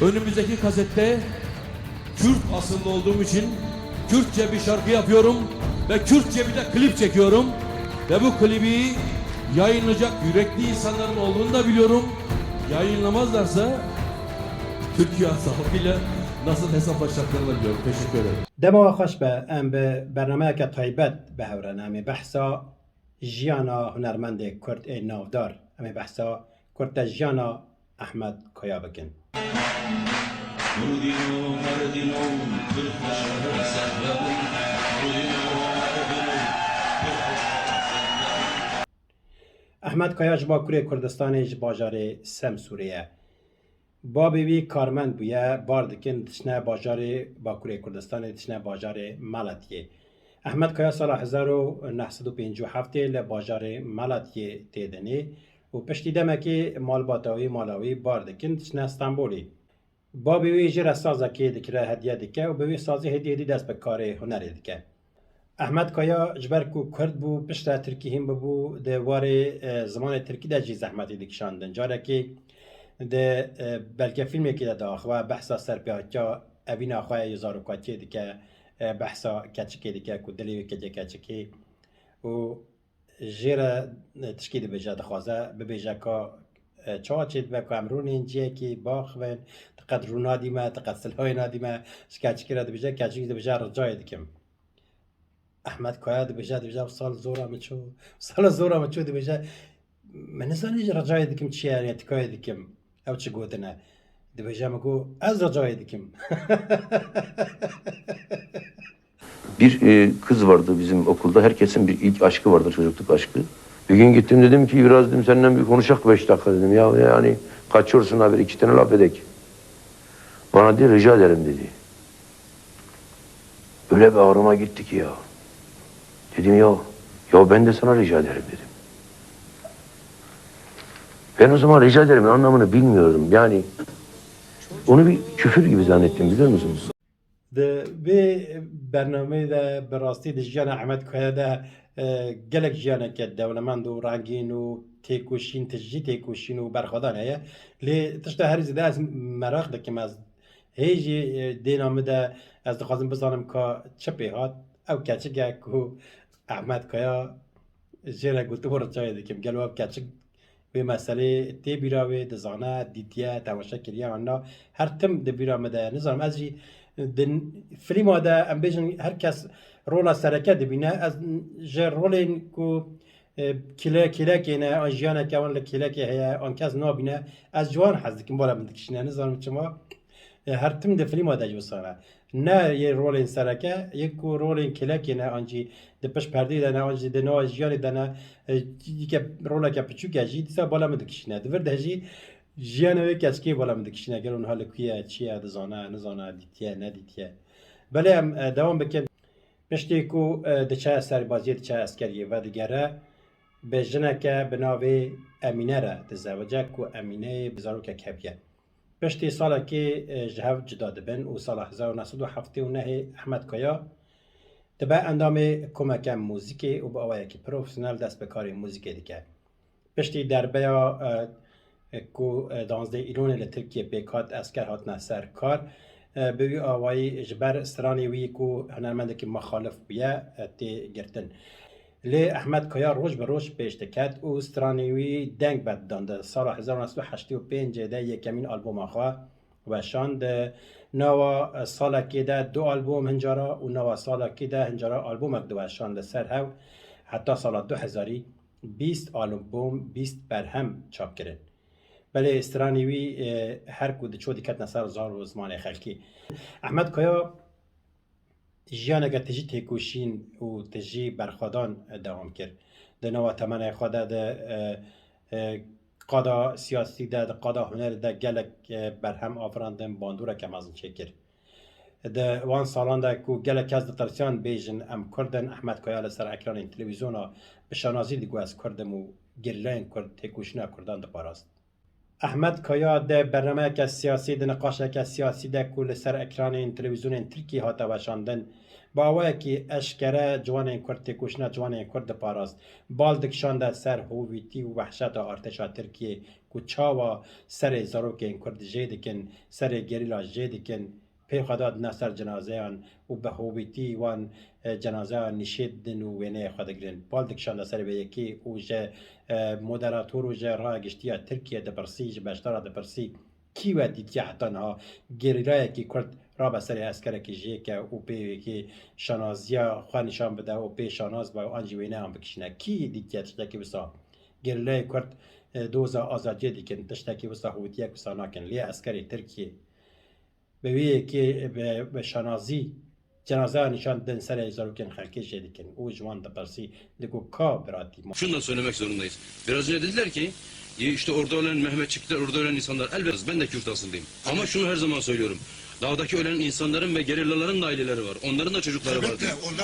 Önümüzdeki kasette Kürt asıllı olduğum için Kürtçe bir şarkı yapıyorum ve Kürtçe bir de klip çekiyorum. Ve bu klibi yayınlayacak yürekli insanların olduğunu da biliyorum. Yayınlamazlarsa Türkiye hesabıyla nasıl hesaplaşacaklarını biliyorum. Teşekkür ederim. دما خوش به ام به برنامه که طیبت به هورن امی بحثا جیانا هنرمند کرد ای نافدار امی بحثا کرد جیانا احمد کیا بکن احمد کیا جبا کوری کردستان جباجار سم سوریه بابی وی کارمند بویه باردکن تشنه باجار باکوری کردستان تشنه باجار مالتیه احمد کیا سال 1957 لباجار مالتیه تیدنی و پشتی دمکی مالباتاوی مالاوی باردکن تشنه استانبولی بابی وی جر سازه که دکره هدیه دکه و بوی سازی هدیه دی دست به کار هنری دکه احمد کیا جبر کو کرد بو پشت ترکی هم بو ده وار زمان ترکی ده جی زحمتی دکشاندن جاره که ده بلکه فیلمی که ده آخوا بحثا سرپیاکیا اوین آخواه یزارو کاتی دیگه بحثا کچکی دیگه کدلی که کچکی و جیره تشکیل بجا دخوازه ببیجا که چا چید به که امرون اینجیه که باخوین تقد رو نادیمه تقد سلهای نادیمه شکچکی را ده بجا کچکی ده بجا رجای دیگم احمد کایا ده بجا سال زورا مچو سال زورا مچو ده بجا من نزانی رجای دیگم چیه یعنی تکای دیگم او چه گوتنه ده بجا مگو از رجای دیگم Bir kız vardı bizim okulda. Herkesin bir ilk aşkı vardır, çocukluk aşkı. Bir gün gittim dedim ki biraz dedim seninle bir konuşak 5 dakika dedim. Ya yani kaçıyorsun abi 2 tane laf edek. Bana dedi rica ederim dedi. Öyle bir ağrıma gitti ki ya. Dedim ya ben de sana rica ederim dedim. Ben o zaman rica ederim anlamını bilmiyordum. Yani onu bir küfür gibi zannettim biliyor musunuz? ده به برنامه ده براستی ده جیان احمد کایا ده گلک جیانه که دولمند و رنگین و تیکوشین تجی تیکوشین و برخوادان هیا لی تشتا هر زده از مراق ده که از هیجی دینامه ده از دخوازم بزانم که چه پیهات او کچه که احمد کایا جیره گلتو برد جای ده که گلو او کچه به مسئله تی بیراوی دزانه دیتیه تماشا کریه آنها هر تم ده بیرامه ده نظرم از جی دن فیلم ده ام بیشن هر کس رولا سرکه دبینه از جر رولین کو کلا کنه آنجیانه که آن لکلا که هیا آن کس نابینه از جوان حذف کن بالا مدکشینه نظرم چما هر تم ده فیلم ده جوسانه نه یه رولین سرکه یک کو رولین کلا کنه آنجی ده پش پرده ده نه آنجی ده نه آنجیانه ده نه یک رولا که پچوک جی دیسا بالا مدکشینه دور ده جی جیانه کسکی بالا مدکشینه اگر اون حال کیه چیه دزانه نزانه دیتیه ندیتیه بله هم دوام بکن پشتی کو دچه سربازی دچه اسکریه و دیگره به جنه که بناوی امینه را تزوجه کو امینه بزارو که کبیه پشتی ساله که جهو جدا دبن و سال 1979 احمد کایا تبع اندام کمک موزیکی و با آوائه که پروفیسنال دست به کار موزیکی دیگه پشتی دربه کو 12 ایران ل ترکیه بیکات اسکر هاتنه سر کار به آوایی جبر استرانی وی کو هنرمند که مخالف بیه تی گرتن لی احمد کایا روش به روش پیشتکت و استرانی وی دنگ بد دانده سال 1985 ده یکمین آلبوم آخوا و شاند نوا سال که ده 2 آلبوم هنجارا و نوا سال که ده هنجارا آلبوم دو شاند سر هاو حتی سال 2020 آلبوم 20 برهم چاپ کرد بله استرانیوی هر کود چو دیکت نصر زار و زمان خلکی احمد کایا جیانه که تجی تکوشین و تجی برخوادان دوام کرد ده نوا تمنه خواده ده قادا سیاسی ده قادا هنر ده گلک برهم آفراندن باندوره که مازن چکر ده وان سالان ده کو گلک از ده ترسیان بیجن ام کردن احمد کایا لسر اکران تلویزیون به شنازی دیگو از کردم و گرلین کرد تکوشین کردان ده پاراست احمد کایا ده برنامه که سیاسی ده نقاشه که سیاسی ده کل سر اکران تلویزیون ترکی هاتا وشاندن باوه کی اشکره جوان کرد تکوشنا جوان کرد پاراست بالدک شانده سر هویتی و وحشت ارتشا ترکیه کو چاوا سر زاروک کرد جیدکن سر گریلا جیدکن پی خداد نصر جنازه آن و به هویتی وان جنازه آن نشیدن و وینه خدگرن بالدک شانده سر به یکی و جه مدراتور و جه راه گشتیا ترکیه دبرسی جه بشتارا دبرسی کی و دیدیا حتی نها گریلای کی کرد را به سر اسکر کی جه که او پی کی شانازیا خوانشان بده و پی شاناز با آنجی وینه هم بکشنه کی دیدیا تشتکی بسا گریلای کرد دوزا آزادی دیکن تشتکی بسا هویتیا کسا ناکن لی اسکری ترکیه به وی کی به şanazi cenaze nişan den sere zarurken halke jediken o jwan da parsi deko ka berati Şunu da söylemek zorundayız. Biraz önce dediler ki işte orada ölen Mehmetçikler, orada ölen insanlar elbette ben de Kürt asıllıyım. Ama şunu her zaman söylüyorum. Dağdaki ölen insanların ve gerillaların da aileleri var. Onların da çocukları var.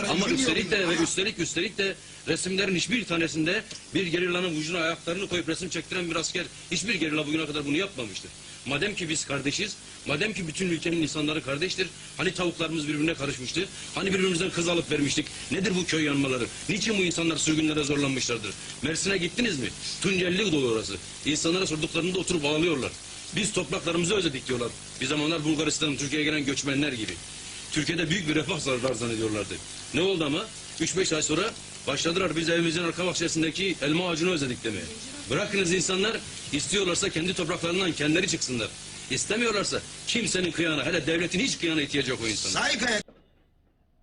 Ama üstelik de resimlerin hiçbir tanesinde bir gerillanın vücuduna ayaklarını koyup resim çektiren bir asker hiçbir gerilla bugüne kadar bunu yapmamıştır. Madem ki biz kardeşiz, madem ki bütün ülkenin insanları kardeştir, hani tavuklarımız birbirine karışmıştı, hani birbirimizden kız alıp vermiştik, nedir bu köy yanmaları, niçin bu insanlar sürgünlere zorlanmışlardır? Mersin'e gittiniz mi? Tunceli dolu orası. İnsanlara sorduklarında oturup ağlıyorlar. Biz topraklarımızı özledik diyorlar. Bir zamanlar Bulgaristan'ın Türkiye'ye gelen göçmenler gibi. Türkiye'de büyük bir refah var zannediyorlardı. Ne oldu ama? 3-5 ay sonra başladılar biz evimizin arka bahçesindeki elma ağacını özledik demeye. Bırakınız insanlar istiyorlarsa kendi topraklarından kendileri çıksınlar. İstemiyorlarsa kimsenin kıyana, hele devletin hiç kıyana ihtiyacı yok o insanlar.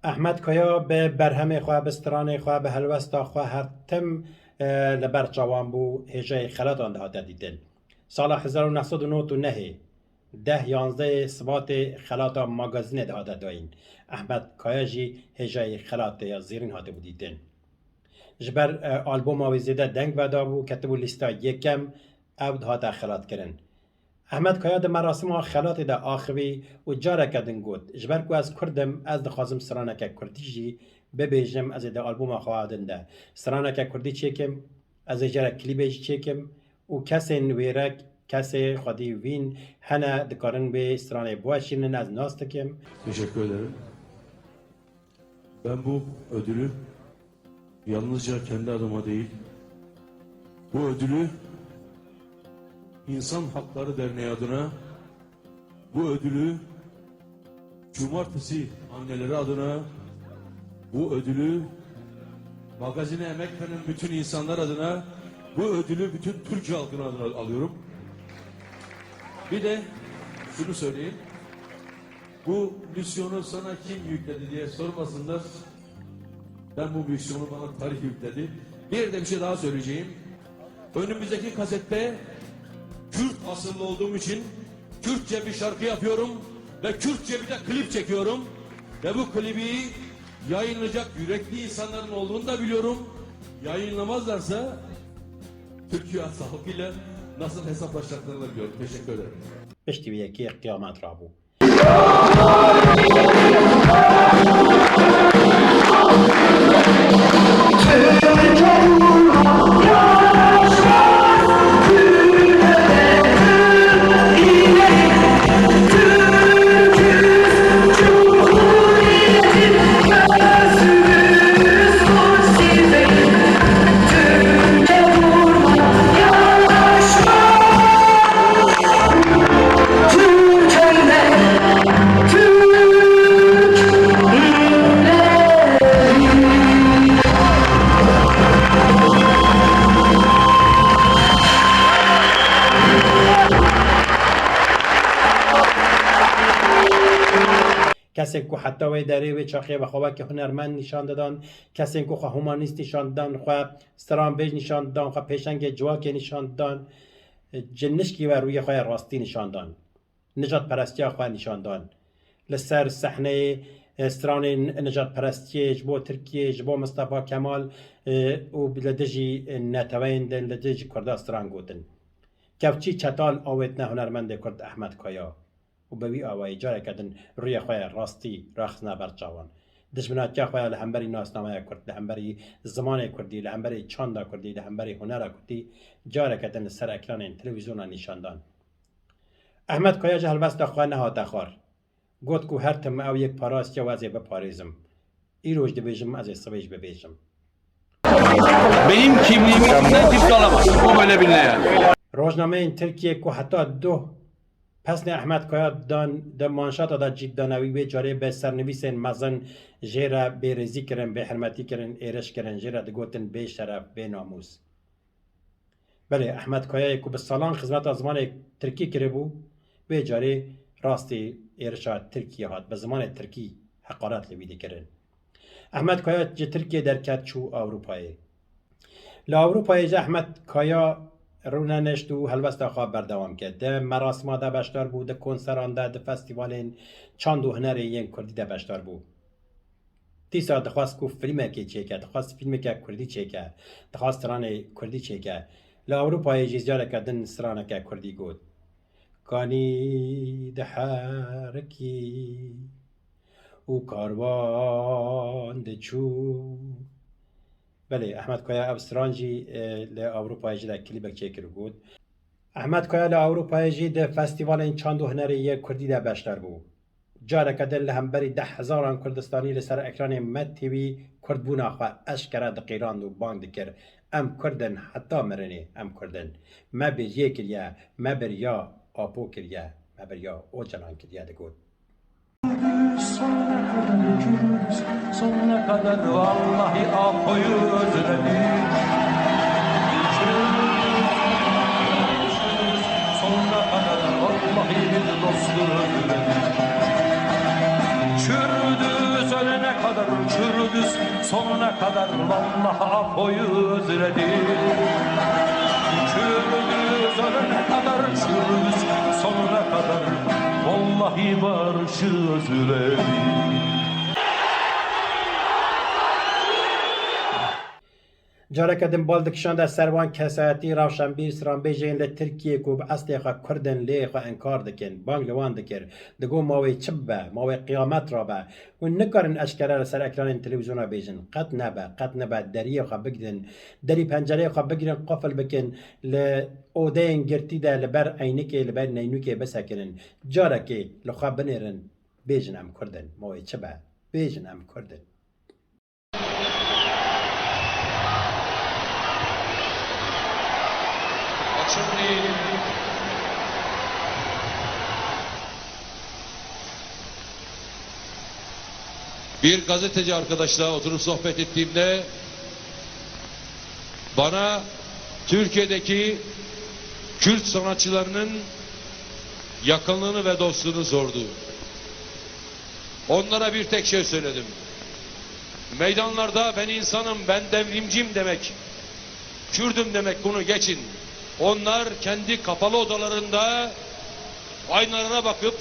Ahmet Kaya be berheme xwe be stranê xwe be helwesta xwe her tim li ber çawan bû hêjeyê xelatan de hate dîtin. Sala 1999 10-11 Sibatê xelata magazînê de hate dayîn. Ahmet Kaya jî hêjeyê xelatê ya zêrîn hate bû dîtin. Ji ber alboma wê zêde deng veda bû ketibû lîsta yekem ew de hate xelatkirin. Ahmet Kaya de merasima xelatê de axivî û careke din got ji ber ku ez Kurdim ez dixwazim straneke Kurdî jî bibêjim ez ê de alboma xwe din de straneke Kurdî çêkim ez ê jarek klîbê jî çêkim û kesên wêrek kesê xwedî wîn hene dikarin wê stranê biweşînin ez nas dikim. Teşekkür ederim. Ben bu ödülü yalnızca kendi adıma değil, bu ödülü İnsan Hakları Derneği adına, bu ödülü Cumartesi anneleri adına, bu ödülü magazine emek veren bütün insanlar adına, bu ödülü bütün Türkiye halkına adına alıyorum. Bir de şunu söyleyeyim, bu misyonu sana kim yükledi diye sormasınlar. Ben bu misyonu bana tarih yükledi. Bir de bir şey daha söyleyeceğim. Önümüzdeki kasette Kürt asıllı olduğum için Kürtçe bir şarkı yapıyorum ve Kürtçe bir de klip çekiyorum. Ve bu klibi yayınlayacak yürekli insanların olduğunu da biliyorum. Yayınlamazlarsa Türkiye halkıyla nasıl hesaplaşacaklarını da biliyorum. Teşekkür ederim. Piştî wê yekê qiyamet rabû. کسی که حتی وی دری و چاقی و خواه که هنرمند نشان دادن کسی که خواه هومانیست نشان دادن خواه سترانبیج نشان دادن خواه پیشنگ جواک نشان دادن جنشکی و روی خواه راستی نشان دادن نجات پرستی خواه نشان دادن لسر صحنه ستران نجات پرستی جبو ترکیه جبو مصطفی کمال و لدجی نتوین دن لدجی کرده ستران گودن کفچی چطال آوید نه هنرمند کرد احمد کایا و بوی آوایی جاره کردن روی خواه راستی رخصنا برچاوان دشمنات جا خواه لهمبری ناسنامه کرد لهمبری زمان کردی لهمبری چاندا کردی لهمبری هنر کردی جاره کردن سر اکران تلویزیون نشاندان احمد کایا جه هلوست خواه نهات خوار گوت کو هر تم او یک پاراست یا وزی بپاریزم İroç dibêjim ez ê sibêj bibêjim. Benim kimliğimi kimden kimse alamaz. Bu böyle bilinir yani. Rojnameyên Tirkiye ku heta du pesnê Ehmed Kaya dan de manşata da cîdanawî wê carê be sernivîsên mezin jê re bêrêzî kirin, bêhirmetî kirin, êriş kirin, jê re digotin bê şeref, bê namûs. Belê Ehmed Kayayê ku bi salan xizmeta zimanê Tirkî kiribû, wê carê rastî êrişa Tirkiye hat, bi zimanê Tirkî heqaret li wî dikirin. Ehmed Kaya ji Tirkiye derket çû Ewropayê. Li Ewropayê jî Ehmed Kaya rûneneşt û helbesta xwe berdewam kir. Di merasima de beşdar bû, di konseran de, di festîvalên çand û hunerê yên Kurdî de beşdar bû. Dîsa dixwast ku filmekê çêke, dixwast filmeke Kurdî çêke, dixwast stranê Kurdî çêke. Li Ewropayê jî careke din straneke Kurdî got. Kanî diherikî û karvan diçû. Belê Ehmed Kaya ev stran jî li Ewropayê jî de klîbek çêkir got. Ehmed Kaya li Ewropayê jî di festîvalên çand û hunerê yê Kurdî de beşdar bû. Careke din li hemberî 10,000 Kurdistanî li ser ekranê MedTV Kurdbûna xwe eşkere diqîrand û bang dikir. Em Kurdin heta mirinê em Kurdin. Me bêjiyê kiriye, me biriya apô kiriye, me biriya o canan kiriye digot. Sonuna kadar vallahi Apo'yu özledim. Sonuna kadar vallahi bir dostu özledim. Çürüdüz ölene kadar çürüdüz, sonuna kadar vallahi Apo'yu özledim. Çürüdüz ölene kadar çürüdüz, sonuna kadar vallahi barışı özledim. Careke din bal dikişanda servan kesayetî rewşenbîr stranbêjên li Tirkiyê ku bi estê xwe Kurdin lê xwe enkar dikin, bang li wan dikir, digot mawê çi bibe, mawê qiyâmet rabe, hûn nikarin eşkere li ser ekranên televîzyona bêjin, qet nebe, qet nebe, deriyê xwe bigidin, derî pencereyê xwe bigirin, qefil bikin, li odeyên girtî de li ber eynikê, li ber neynûkê bisekirin, carekê li xwe binêrin, bêjin em Kurdin, mawê çi be, bêjin em Kurdin. Bir gazeteci arkadaşla oturup sohbet ettiğimde bana Türkiye'deki Kürt sanatçılarının yakınlığını ve dostluğunu sordu. Onlara bir tek şey söyledim. Meydanlarda ben insanım, ben devrimciyim demek, Kürdüm demek, bunu geçin. Onlar kendi kapalı odalarında aynalarına bakıp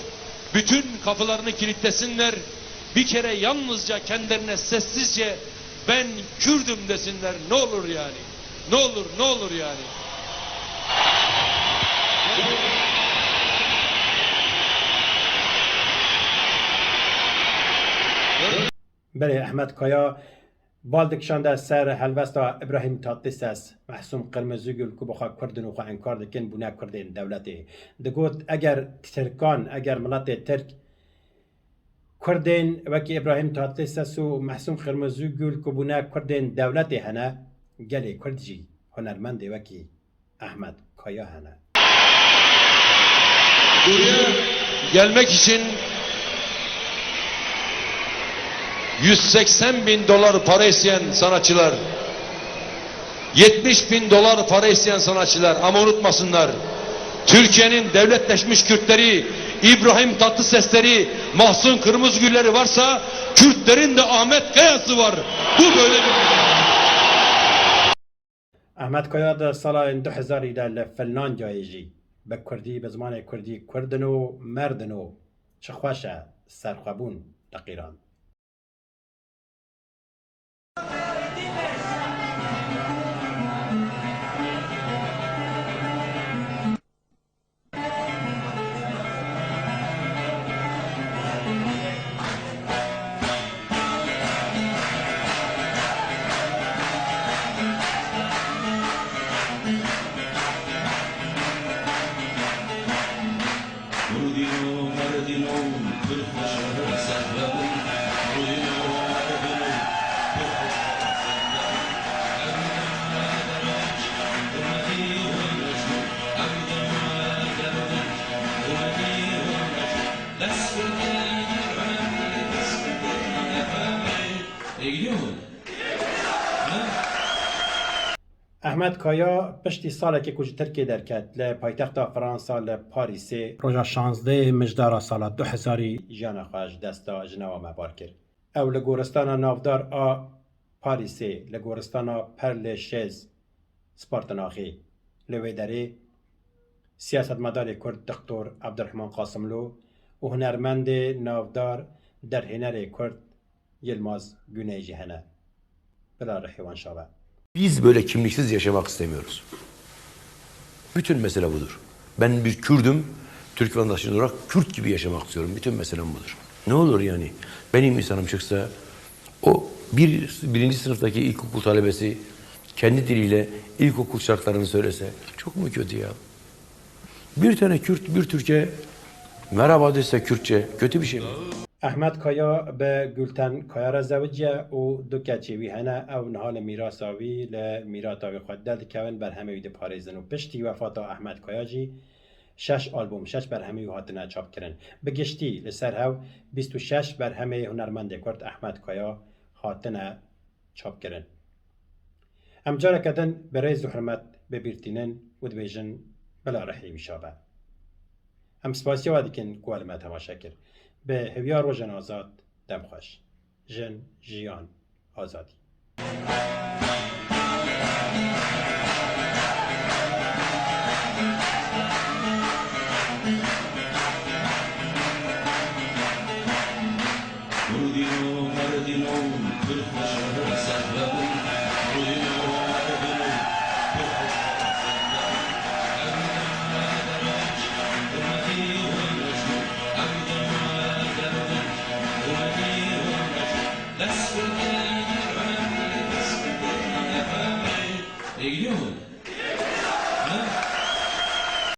bütün kapılarını kilitlesinler. Bir kere yalnızca kendilerine sessizce ben Kürdüm desinler. Ne olur yani? Ne olur, ne olur yani? Belê Ehmed Kaya bal dikişanda ser helbesta İbrahim Tatlıses, Mahsum Qırmızıgül ku bixwe Kurdin û xwe enkar dikin bûne Kurdên dewletê. Digot eger Tirkan, eger miletê Tirk Kurdên wekî İbrahim Tatlıses û Mahsum Qırmızıgül ku bûne Kurdên dewletê hene, gelê Kurd jî hunermendê wekî Ehmed Kaya hene. Buraya gelmek için 180.000 dolar para isteyen sanatçılar, 70.000 dolar para isteyen sanatçılar, ama unutmasınlar, Türkiye'nin devletleşmiş Kürtleri, İbrahim Tatlısesleri, Mahsun Kırmızıgülleri varsa Kürtlerin de Ahmet Kaya'sı var. Bu böyle bir... Ehmed Kaya da salayên 2000 de li Finlandiyayê jî bi Kurdî, bi zimanê Kurdî, Kurdin û merdin û çi xweş e serxwebûn diqîrand. Kurdinu, merdinu, Türk şehir serverim. Kurdinu, merdinu, gidiyor mu? احمد کایا پشتی سالێکی کوچ ترکی دەرکەت لە پایتەختا فەڕەنسا لە پاریسێ ڕۆژە 16 مژدارە ساڵە 2000 ژیانە خۆش دەستا ژنەوە مەبار کرد. ئەو لە گۆرستانە ناودار ئا پاریسێ لە گۆرستانە پەر لێ شێز سپارتناخی لەوێ دەرێ سیاسەتمەداری کورد دکتۆر عەبدولرحمان قاسملو و هونەرمەندێ ناودار دەرهێنەرێ کورد Yılmaz Güneyci hene. Bilal Rehivan Şabe. Biz böyle kimliksiz yaşamak istemiyoruz. Bütün mesele budur. Ben bir Kürdüm, Türk vatandaşı olarak Kürt gibi yaşamak istiyorum. Bütün meselem budur. Ne olur yani? Benim insanım çıksa, o birinci sınıftaki ilkokul talebesi kendi diliyle ilkokul şartlarını söylese çok mu kötü ya? Bir tane Kürt, bir Türk'e merhaba dese Kürtçe kötü bir şey mi? Ahmet Kaya be Gülten Kaya Rezavicye o du keçevi hene ev nihal mirasavi le miratavi xwedde dikevin berhemevî diparêzin û piştî vefata Ahmet Kaya jî 6 albûm 6 berhemî hatine çapkirin. Bi giştî li ser hev 26 berhemê hunermendê Kurd Ahmet Kaya hatine çapkirin. Em careke din bi rêz û hirmet bibîrtînin û dibêjin bila rihî wî şabe. Em spasiya we dikin ku li me temaşe kir. به هویا روژن آزاد دم خوش جن جیان آزادی Gidiyor mu?